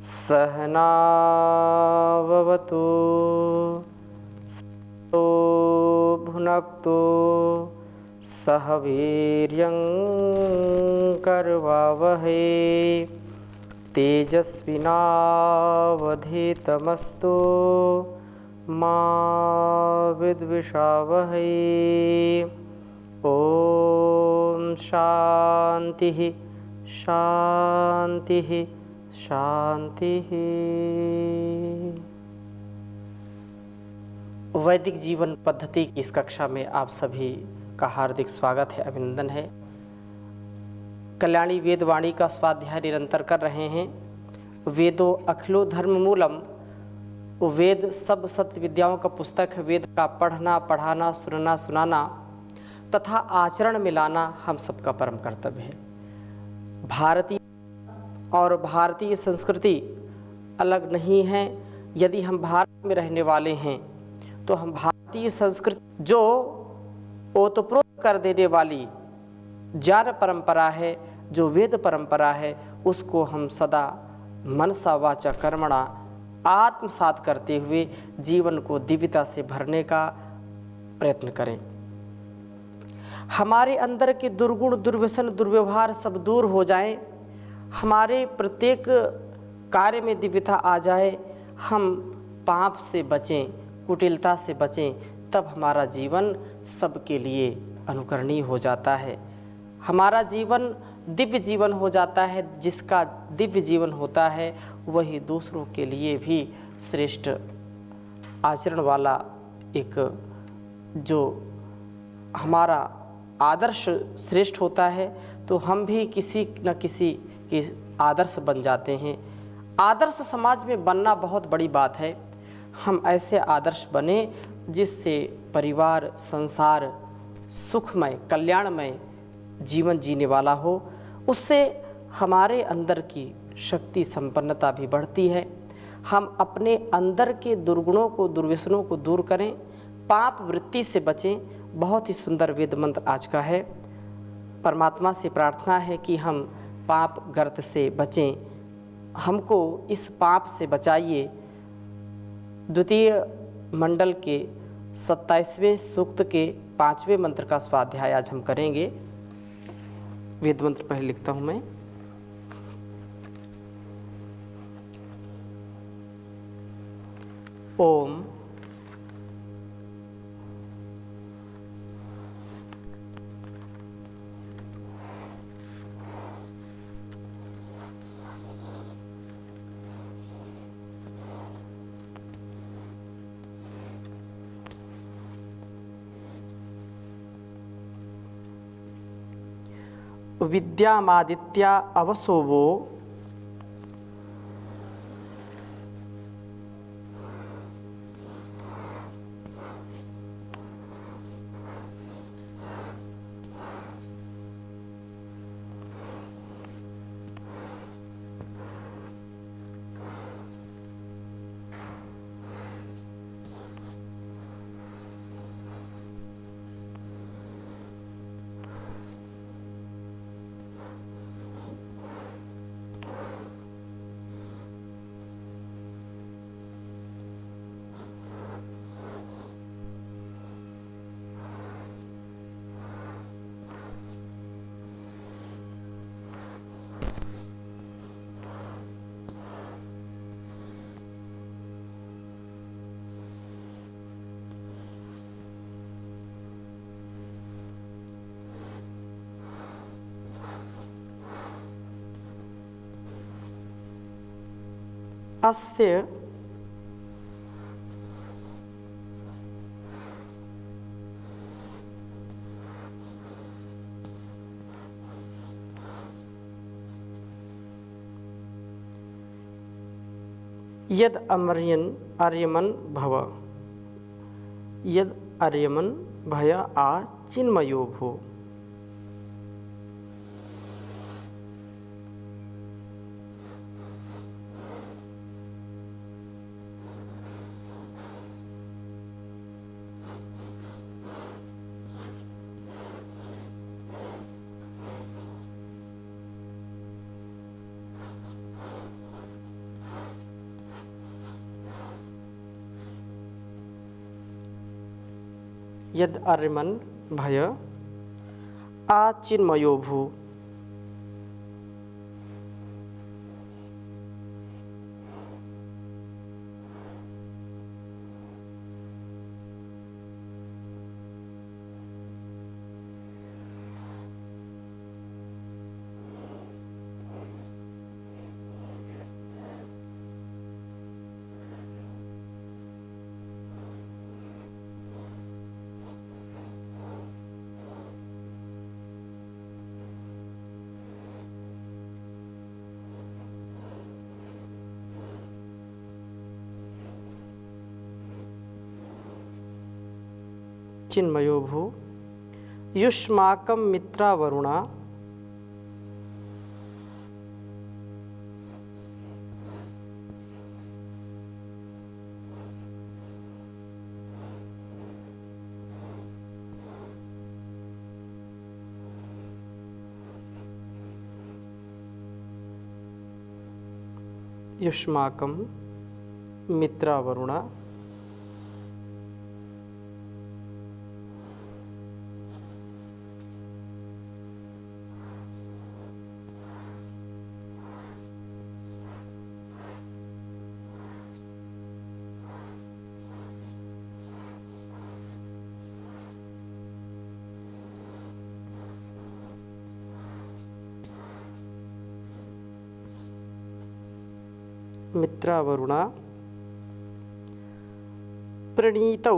सहना ववतु सो भुनक्तु सह वीर्यं करवावहै तेजस्विनावधीतमस्तु मा विद्विषावहै। ओम शांति शांति शांति। वैदिक जीवन पद्धति की इस कक्षा में आप सभी का हार्दिक स्वागत है, अभिनंदन है। कल्याणी वेदवाणी का स्वाध्याय निरंतर कर रहे हैं। वेदो अखिलो धर्म मूलम, वेद सब सत्य विद्याओं का पुस्तक है। वेद का पढ़ना, पढ़ाना, सुनना, सुनाना तथा आचरण में लाना हम सबका परम कर्तव्य है। भारतीय और भारतीय संस्कृति अलग नहीं है। यदि हम भारत में रहने वाले हैं तो हम भारतीय संस्कृति जो ओतप्रोत कर देने वाली ज्ञान परंपरा है, जो वेद परंपरा है, उसको हम सदा मनसा वाचा कर्मणा आत्मसात करते हुए जीवन को दिव्यता से भरने का प्रयत्न करें। हमारे अंदर के दुर्गुण, दुर्व्यसन, दुर्व्यवहार सब दूर हो जाएं, हमारे प्रत्येक कार्य में दिव्यता आ जाए, हम पाप से बचें, कुटिलता से बचें, तब हमारा जीवन सबके लिए अनुकरणीय हो जाता है। हमारा जीवन दिव्य जीवन हो जाता है। जिसका दिव्य जीवन होता है वही दूसरों के लिए भी श्रेष्ठ आचरण वाला एक जो हमारा आदर्श श्रेष्ठ होता है, तो हम भी किसी न किसी के आदर्श बन जाते हैं। आदर्श समाज में बनना बहुत बड़ी बात है। हम ऐसे आदर्श बने जिससे परिवार, संसार सुखमय, कल्याणमय जीवन जीने वाला हो। उससे हमारे अंदर की शक्ति संपन्नता भी बढ़ती है। हम अपने अंदर के दुर्गुणों को, दुर्व्यसनों को दूर करें, पाप वृत्ति से बचें। बहुत ही सुंदर वेद मंत्र आज का है। परमात्मा से प्रार्थना है कि हम पाप गर्त से बचें, हमको इस पाप से बचाइए। द्वितीय मंडल के 27वें सूक्त के 5वें मंत्र का स्वाध्याय आज हम करेंगे। वेद मंत्र पहले लिखता हूं मैं। ओम विद्यामादित्या अवसोवो अस्य यद आर्यमन भव, यद आर्यमन भय आ चिन्मयो भो। यद अर्यमन भय आचिन्मयो भू। चिन्मयो भू युष्माकं मित्रा वरुणा युष्माकं मित्रा वरुणा मित्रा वरुणा प्रणीतौ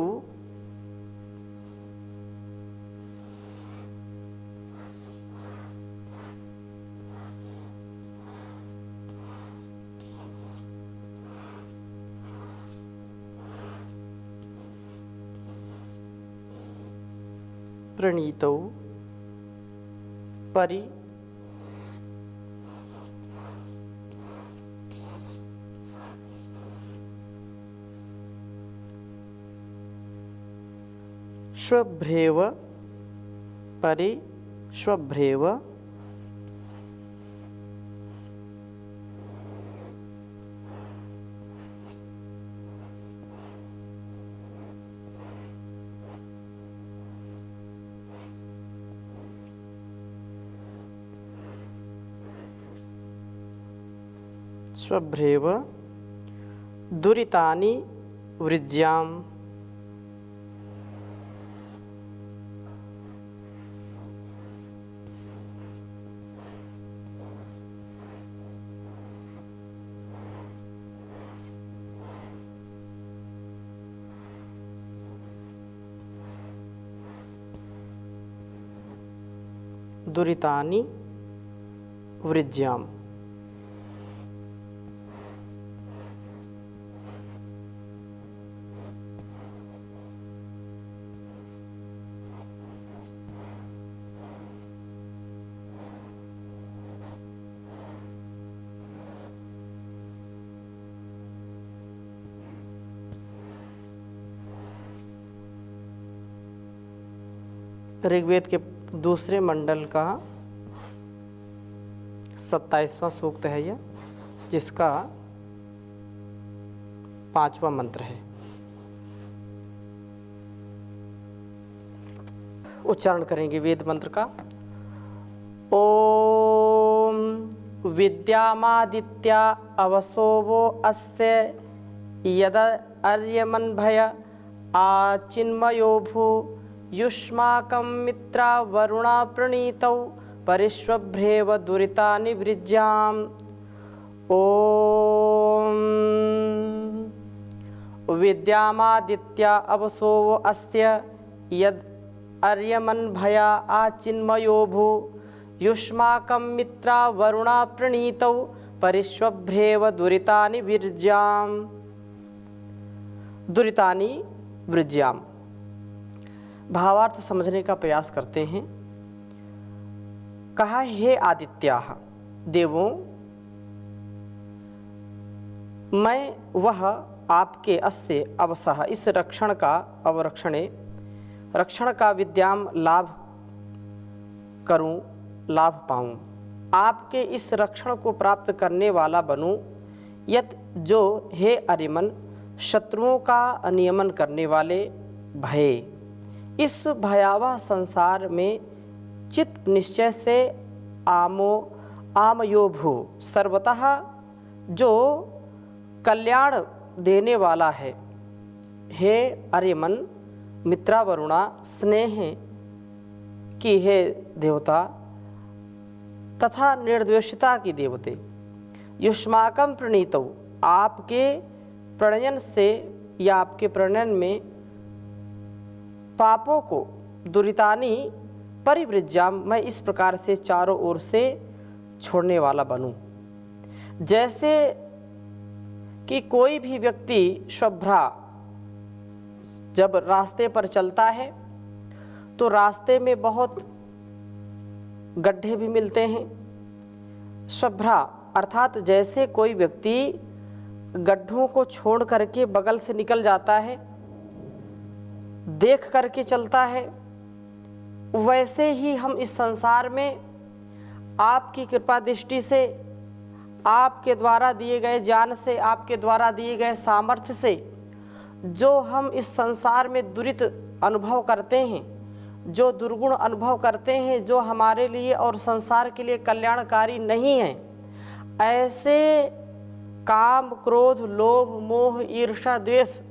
परि श्वभ्रेव परि श्वभ्रेव स्वभ्रेव दुरितानि वृज्याम् दुरितानि वृज्याम्। ऋग्वेद के दूसरे मंडल का 27वां सूक्त है यह, जिसका 5वां मंत्र है। उच्चारण करेंगे वेद मंत्र का। ओम विद्यामादित्या अवसोवो अस्य यद अर्यमन्भय आचिन्मयो भू युष्माकं मित्रा वरुणा प्रणीतौ परिष्वभ्रेव दुरितानि वृज्याम्। ओम विद्यामादित्या अवसोव अस्य यद अर्यमन्भया आचिन्मयो भू युष्माकं मित्रा वरुणा प्रणीतौ परिष्वभ्रेव दुरितानि वृज्याम्। दुरितानि वृज्याम् भावार्थ समझने का प्रयास करते हैं। कहा, हे आदित्याः देवों, मैं वह आपके अस्ते अवसह इस रक्षण का अवरक्षणे रक्षण का विद्याम लाभ करूं, लाभ पाऊं, आपके इस रक्षण को प्राप्त करने वाला बनूं। यत जो हे अरिमन शत्रुओं का अनियमन करने वाले भय, इस भयावह संसार में चित्त निश्चय से आमयो भू सर्वतः जो कल्याण देने वाला है। हे अरिमन मित्रा वरुणा स्नेह की हे देवता तथा निर्द्वेषता की देवते, युष्माकम प्रणीतो आपके प्रणयन से या आपके प्रणयन में पापों को दुरितानी परिवृज्याम मैं इस प्रकार से चारों ओर से छोड़ने वाला बनूं। जैसे कि कोई भी व्यक्ति शुभ्रा जब रास्ते पर चलता है तो रास्ते में बहुत गड्ढे भी मिलते हैं। शुभ्रा अर्थात जैसे कोई व्यक्ति गड्ढों को छोड़ करके बगल से निकल जाता है, देख करके चलता है, वैसे ही हम इस संसार में आपकी कृपा दृष्टि से, आपके द्वारा दिए गए ज्ञान से, आपके द्वारा दिए गए सामर्थ्य से जो हम इस संसार में दुरित अनुभव करते हैं, जो दुर्गुण अनुभव करते हैं, जो हमारे लिए और संसार के लिए कल्याणकारी नहीं है, ऐसे काम क्रोध लोभ मोह ईर्ष्या द्वेष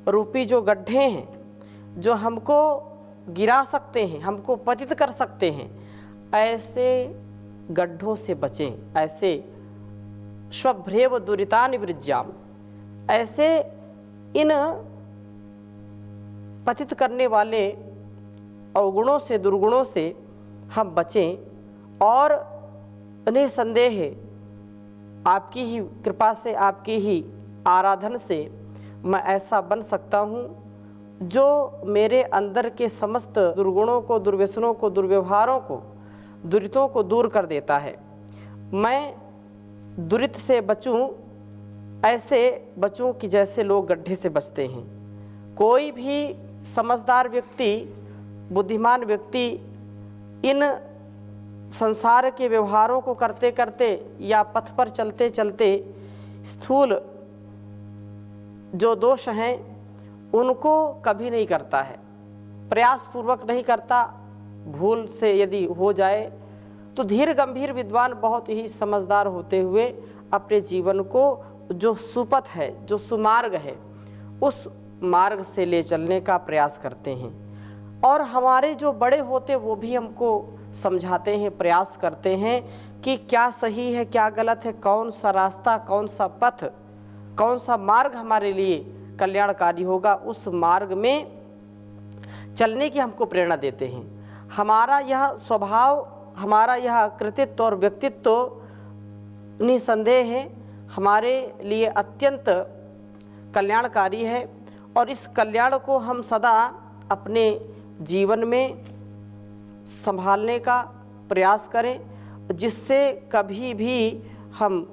रूपी जो गड्ढे हैं, जो हमको गिरा सकते हैं, हमको पतित कर सकते हैं, ऐसे गड्ढों से बचें। ऐसे स्वभ्रेव दुरितानि वृज्याम, ऐसे इन पतित करने वाले अवगुणों से दुर्गुणों से हम बचें और निसंदेह आपकी ही कृपा से, आपकी ही आराधन से मैं ऐसा बन सकता हूँ जो मेरे अंदर के समस्त दुर्गुणों को, दुर्व्यसनों को, दुर्व्यवहारों को, दुरितों को दूर कर देता है। मैं दुरित से बचूं, ऐसे बचूं कि जैसे लोग गड्ढे से बचते हैं। कोई भी समझदार व्यक्ति, बुद्धिमान व्यक्ति इन संसार के व्यवहारों को करते करते या पथ पर चलते चलते स्थूल जो दोष हैं उनको कभी नहीं करता है, प्रयास पूर्वक नहीं करता। भूल से यदि हो जाए तो धीर गंभीर विद्वान बहुत ही समझदार होते हुए अपने जीवन को जो सुपथ है, जो सुमार्ग है, उस मार्ग से ले चलने का प्रयास करते हैं। और हमारे जो बड़े होते वो भी हमको समझाते हैं, प्रयास करते हैं कि क्या सही है क्या गलत है, कौन सा रास्ता, कौन सा पथ, कौन सा मार्ग हमारे लिए कल्याणकारी होगा, उस मार्ग में चलने की हमको प्रेरणा देते हैं। हमारा यह स्वभाव, हमारा यह कृतित्व और व्यक्तित्व निसंदेह है हमारे लिए अत्यंत कल्याणकारी है और इस कल्याण को हम सदा अपने जीवन में संभालने का प्रयास करें, जिससे कभी भी हम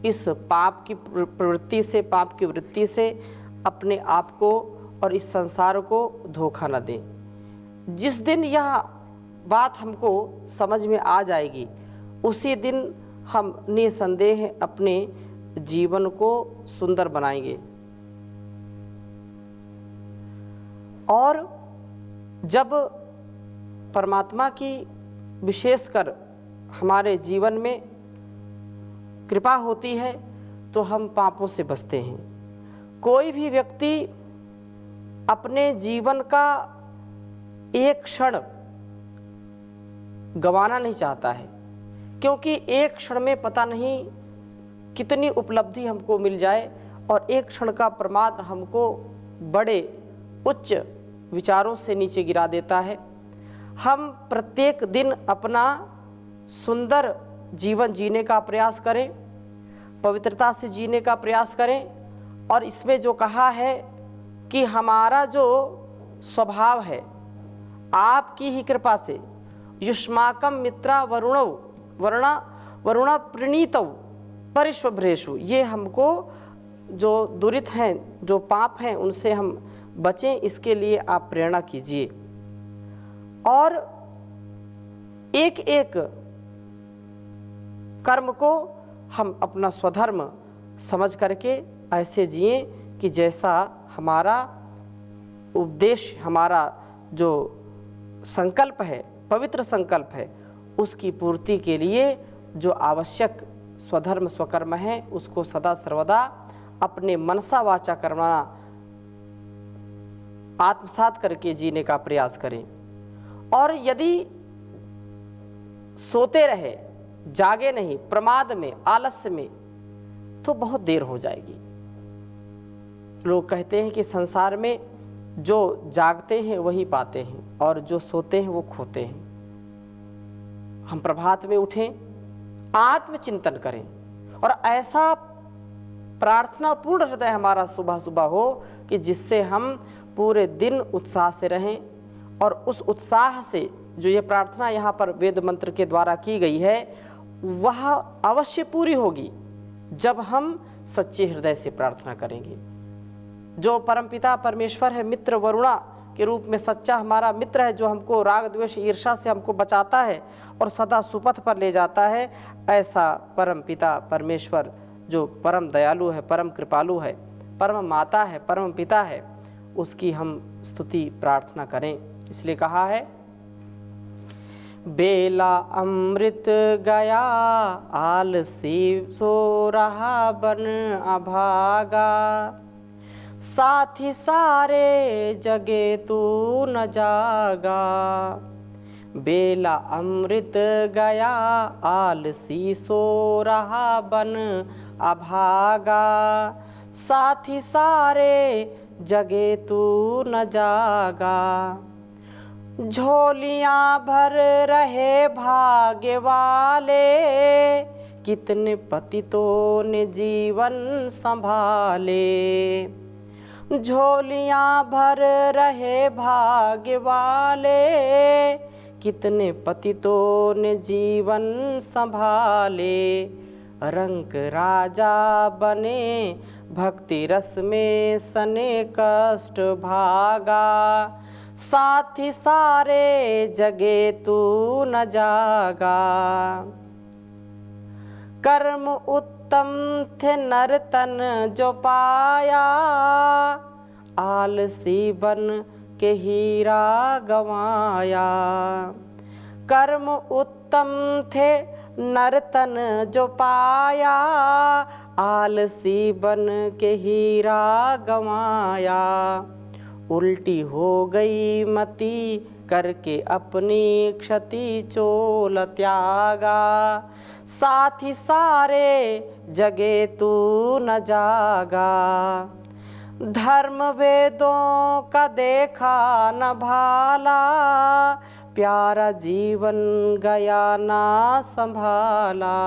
इस पाप की प्रवृत्ति से, पाप की वृत्ति से अपने आप को और इस संसार को धोखा न दें। जिस दिन यह बात हमको समझ में आ जाएगी उसी दिन हम निसंदेह अपने जीवन को सुंदर बनाएंगे। और जब परमात्मा की विशेषकर हमारे जीवन में कृपा होती है तो हम पापों से बचते हैं। कोई भी व्यक्ति अपने जीवन का एक क्षण गंवाना नहीं चाहता है, क्योंकि एक क्षण में पता नहीं कितनी उपलब्धि हमको मिल जाए और एक क्षण का प्रमाद हमको बड़े उच्च विचारों से नीचे गिरा देता है। हम प्रत्येक दिन अपना सुंदर जीवन जीने का प्रयास करें, पवित्रता से जीने का प्रयास करें और इसमें जो कहा है कि हमारा जो स्वभाव है आपकी ही कृपा से युष्माकम मित्रा वरुणा प्रणीतौ परिशुभ्रेषु, ये हमको जो दुरित हैं, जो पाप हैं, उनसे हम बचें, इसके लिए आप प्रेरणा कीजिए। और एक एक कर्म को हम अपना स्वधर्म समझ करके ऐसे जिएं कि जैसा हमारा उपदेश, हमारा जो संकल्प है, पवित्र संकल्प है, उसकी पूर्ति के लिए जो आवश्यक स्वधर्म स्वकर्म है उसको सदा सर्वदा अपने मनसा वाचा कर्मणा आत्मसात करके जीने का प्रयास करें। और यदि सोते रहे, जागे नहीं, प्रमाद में, आलस्य में, तो बहुत देर हो जाएगी। लोग कहते हैं कि संसार में जो जागते हैं वही पाते हैं और जो सोते हैं वो खोते हैं। हम प्रभात में उठें, आत्मचिंतन करें और ऐसा प्रार्थना पूर्ण हृदय हमारा सुबह सुबह हो कि जिससे हम पूरे दिन उत्साह से रहें। और उस उत्साह से जो ये प्रार्थना यहाँ पर वेद मंत्र के द्वारा की गई है वह अवश्य पूरी होगी जब हम सच्चे हृदय से प्रार्थना करेंगे। जो परमपिता परमेश्वर है, मित्र वरुणा के रूप में सच्चा हमारा मित्र है, जो हमको राग द्वेष ईर्ष्या से हमको बचाता है और सदा सुपथ पर ले जाता है, ऐसा परमपिता परमेश्वर जो परम दयालु है, परम कृपालु है, परम माता है, परम पिता है, उसकी हम स्तुति प्रार्थना करें। इसलिए कहा है, बेला अमृत गया आलसी सो रहा बन अभागा, साथी सारे जगे तू न जागा। बेला अमृत गया आलसी सो रहा बन अभागा, साथी सारे जगे तू न जागा। झोलियां भर रहे भाग्य वाले, कितने पतितों ने जीवन संभाले। झोलियां भर रहे भाग्य वाले, कितने पतितों ने जीवन संभाले। रंक राजा बने भक्ति रस में सने कष्ट भागा, साथी सारे जगे तू न जागा। कर्म उत्तम थे नर तन जो पाया, आलसी बन के हीरा गवाया। कर्म उत्तम थे नर तन जो पाया, आलसी बन के हीरा गवाया। उल्टी हो गई मति करके अपनी क्षति चोल त्यागा, साथी सारे जगे तू न जागा। धर्म वेदों का देखा न भाला, प्यारा जीवन गया ना संभाला।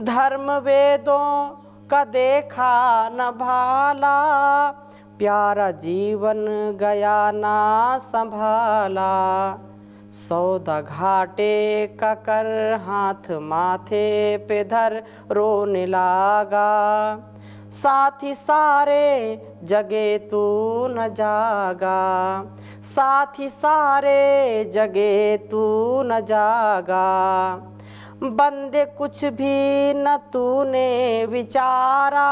धर्म वेदों का देखा न भाला, प्यारा जीवन गया ना संभाला। सौदा घाटे का कर हाथ माथे पे धर रोने लागा, साथी सारे जगे तू न जागा। साथी सारे जगे तू न जागा। बंदे कुछ भी न तूने विचारा,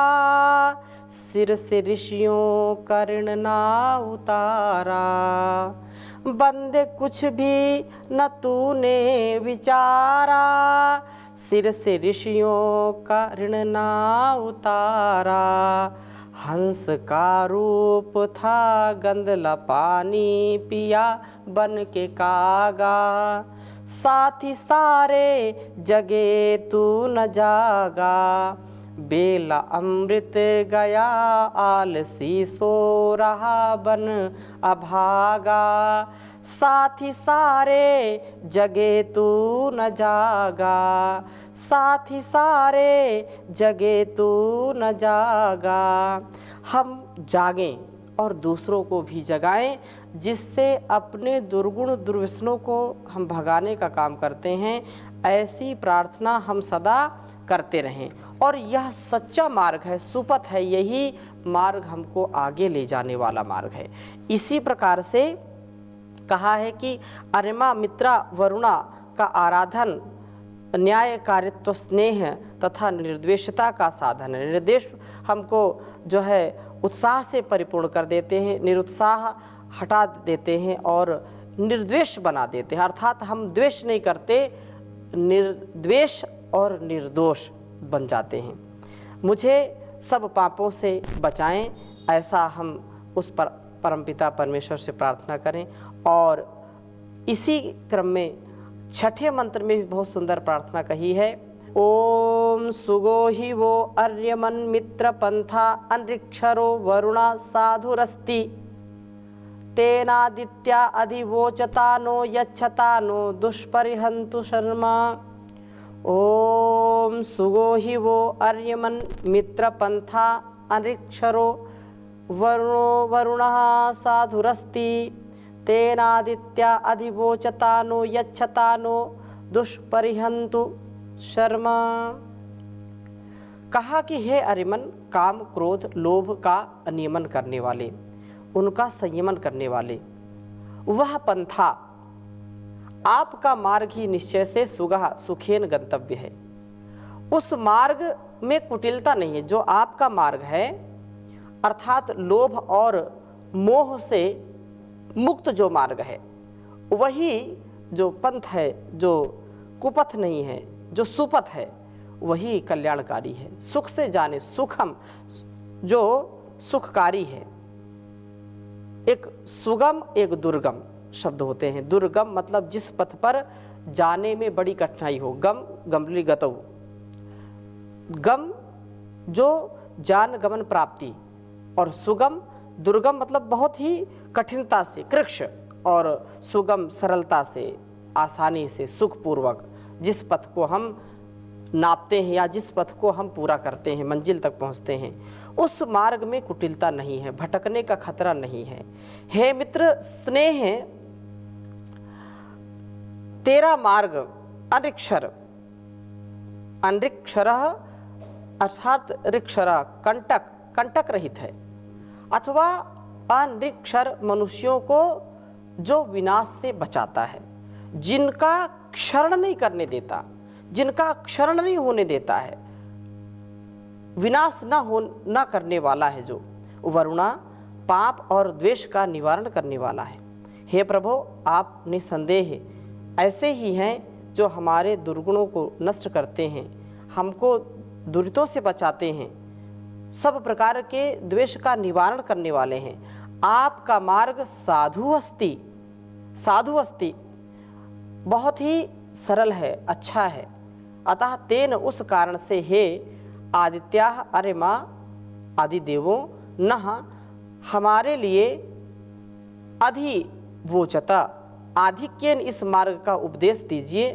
सिर से ऋषियों का ऋण ना उतारा। बंदे कुछ भी न तूने विचारा, सिर से ऋषियों का ऋण ना उतारा। हंस का रूप था गंदला पानी पिया बन के कागा, साथी सारे जगे तू न जागा। बेला अमृत गया आलसी सो रहा बन अभागा, साथी सारे जगे तू न जागा। साथी सारे जगे तू न जागा। हम जागें और दूसरों को भी जगाएं, जिससे अपने दुर्गुण दुर्व्यसनों को हम भगाने का काम करते हैं। ऐसी प्रार्थना हम सदा करते रहें और यह सच्चा मार्ग है, सुपथ है, यही मार्ग हमको आगे ले जाने वाला मार्ग है। इसी प्रकार से कहा है कि अरिमा मित्रा वरुणा का आराधन न्याय कारित्व स्नेह तथा निर्द्वेषता का साधन है। निर्देश हमको जो है उत्साह से परिपूर्ण कर देते हैं, निरुत्साह हटा देते हैं और निर्द्वेष बना देते हैं, अर्थात हम द्वेष नहीं करते, निर्द्वेष और निर्दोष बन जाते हैं। मुझे सब पापों से बचाएं, ऐसा हम उस पर परमपिता परमेश्वर से प्रार्थना करें। और इसी क्रम में छठे मंत्र में भी बहुत सुंदर प्रार्थना कही है। ओम सुगो ही वो अर्यमन मित्र पंथा अंतरिक्षरो वरुणा साधुरस्ति तेनादित्या अधिवोचता नो यच्छता नो दुष्परिहंतु शर्मा। ओम सुगो ही वो अर्यमन मित्र पंथा अंतरिक्षरो वरुणः साधुरस्ति तेनादित्या अधिवोचता नो यच्छता नो दुष्परिहंतु शर्मा। कहा कि हे अरिमन, काम क्रोध लोभ का नियमन करने वाले, उनका संयमन करने वाले, वह पंथा आपका मार्ग ही निश्चय से सुगह सुखेन गंतव्य है। उस मार्ग में कुटिलता नहीं है। जो आपका मार्ग है अर्थात लोभ और मोह से मुक्त जो मार्ग है, वही जो पंथ है, जो कुपथ नहीं है, जो सुपथ है, वही कल्याणकारी है। सुख से जाने सुखम, जो सुखकारी है। एक सुगम एक दुर्गम शब्द होते हैं। दुर्गम मतलब जिस पथ पर जाने में बड़ी कठिनाई हो। गम गमली गतौ, गम जो जान गमन प्राप्ति, और सुगम दुर्गम मतलब बहुत ही कठिनता से, कृक्ष, और सुगम सरलता से, आसानी से, सुखपूर्वक जिस पथ को हम नापते हैं या जिस पथ को हम पूरा करते हैं, मंजिल तक पहुंचते हैं, उस मार्ग में कुटिलता नहीं है, भटकने का खतरा नहीं है। हे मित्र स्नेह, तेरा मार्ग अनिक्षर, अनिक्षर अर्थात ऋक्षरा कंटक, कंटक रहित है, अथवा अनिक्षर मनुष्यों को जो विनाश से बचाता है, जिनका क्षरण नहीं करने देता, जिनका क्षरण नहीं होने देता है, विनाश न करने वाला है, जो वरुणा पाप और द्वेष का निवारण करने वाला है। हे प्रभु, आप निसंदेह ऐसे ही हैं जो हमारे दुर्गुणों को नष्ट करते हैं, हमको दुरितों से बचाते हैं, सब प्रकार के द्वेष का निवारण करने वाले हैं। आपका मार्ग साधु अस्ति, साधु अस्ति बहुत ही सरल है, अच्छा है। अतः तेन उस कारण से हे आदित्या, अरे माँ आदि देवों, न हमारे लिए अधिवोचता, आधिक्येन इस मार्ग का उपदेश दीजिए,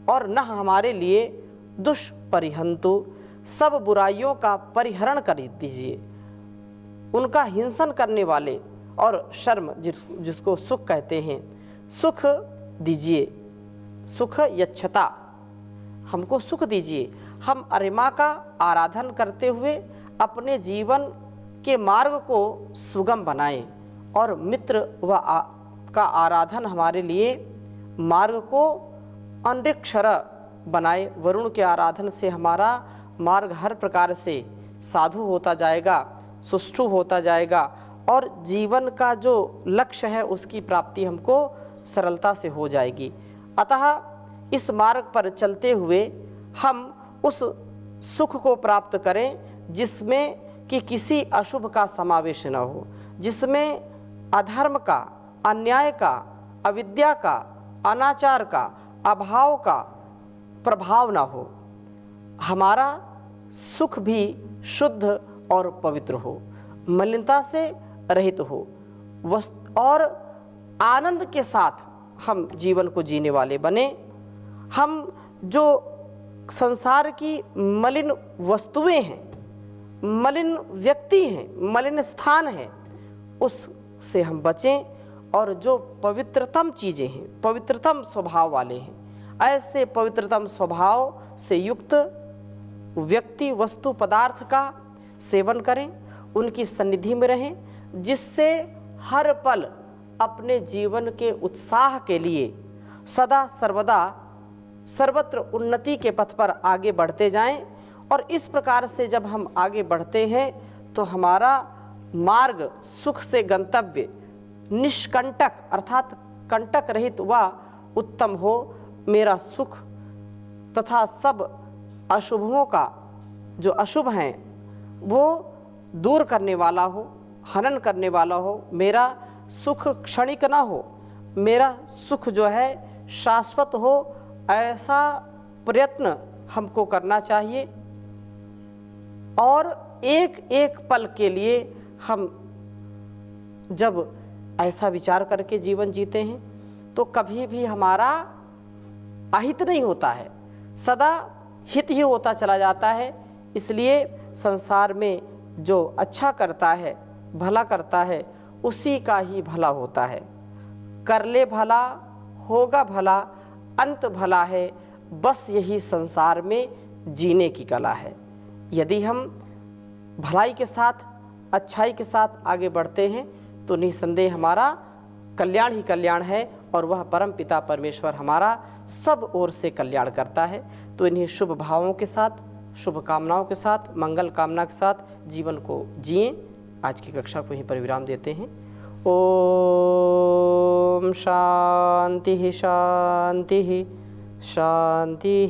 और न हमारे लिए दुष्परिहंतु, सब बुराइयों का परिहरण कर दीजिए, उनका हिंसन करने वाले, और शर्म जिसको सुख कहते हैं, सुख दीजिए, सुख यच्छता, हमको सुख दीजिए। हम अरिमा का आराधन करते हुए अपने जीवन के मार्ग को सुगम बनाएं, और मित्र का आराधन हमारे लिए मार्ग को अनिक्षर बनाए। वरुण के आराधन से हमारा मार्ग हर प्रकार से साधु होता जाएगा, सुष्ठु होता जाएगा, और जीवन का जो लक्ष्य है उसकी प्राप्ति हमको सरलता से हो जाएगी। अतः इस मार्ग पर चलते हुए हम उस सुख को प्राप्त करें जिसमें कि किसी अशुभ का समावेश न हो, जिसमें अधर्म का, अन्याय का, अविद्या का, अनाचार का, अभाव का प्रभाव न हो। हमारा सुख भी शुद्ध और पवित्र हो, मलिनता से रहित हो, और आनंद के साथ हम जीवन को जीने वाले बने। हम जो संसार की मलिन वस्तुएं हैं, मलिन व्यक्ति हैं, मलिन स्थान हैं, उससे हम बचें, और जो पवित्रतम चीज़ें हैं, पवित्रतम स्वभाव वाले हैं, ऐसे पवित्रतम स्वभाव से युक्त व्यक्ति, वस्तु, पदार्थ का सेवन करें, उनकी सन्निधि में रहें, जिससे हर पल अपने जीवन के उत्साह के लिए सदा सर्वदा सर्वत्र उन्नति के पथ पर आगे बढ़ते जाएं। और इस प्रकार से जब हम आगे बढ़ते हैं तो हमारा मार्ग सुख से गंतव्य निष्कंटक अर्थात कंटक रहित व उत्तम हो। मेरा सुख तथा सब अशुभों का जो अशुभ हैं वो दूर करने वाला हो, हनन करने वाला हो। मेरा सुख क्षणिक ना हो, मेरा सुख जो है शाश्वत हो, ऐसा प्रयत्न हमको करना चाहिए। और एक एक पल के लिए हम जब ऐसा विचार करके जीवन जीते हैं तो कभी भी हमारा अहित नहीं होता है, सदा हित ही होता चला जाता है। इसलिए संसार में जो अच्छा करता है, भला करता है, उसी का ही भला होता है। कर ले भला होगा भला, अंत भला है, बस यही संसार में जीने की कला है। यदि हम भलाई के साथ, अच्छाई के साथ आगे बढ़ते हैं तो निसंदेह हमारा कल्याण ही कल्याण है और वह परम पिता परमेश्वर हमारा सब ओर से कल्याण करता है। तो इन्हें शुभ भावों के साथ, शुभ कामनाओं के साथ, मंगल कामना के साथ जीवन को जिएं। आज की कक्षा को यहीं पर विराम देते हैं। ओम शांति शांति शांति।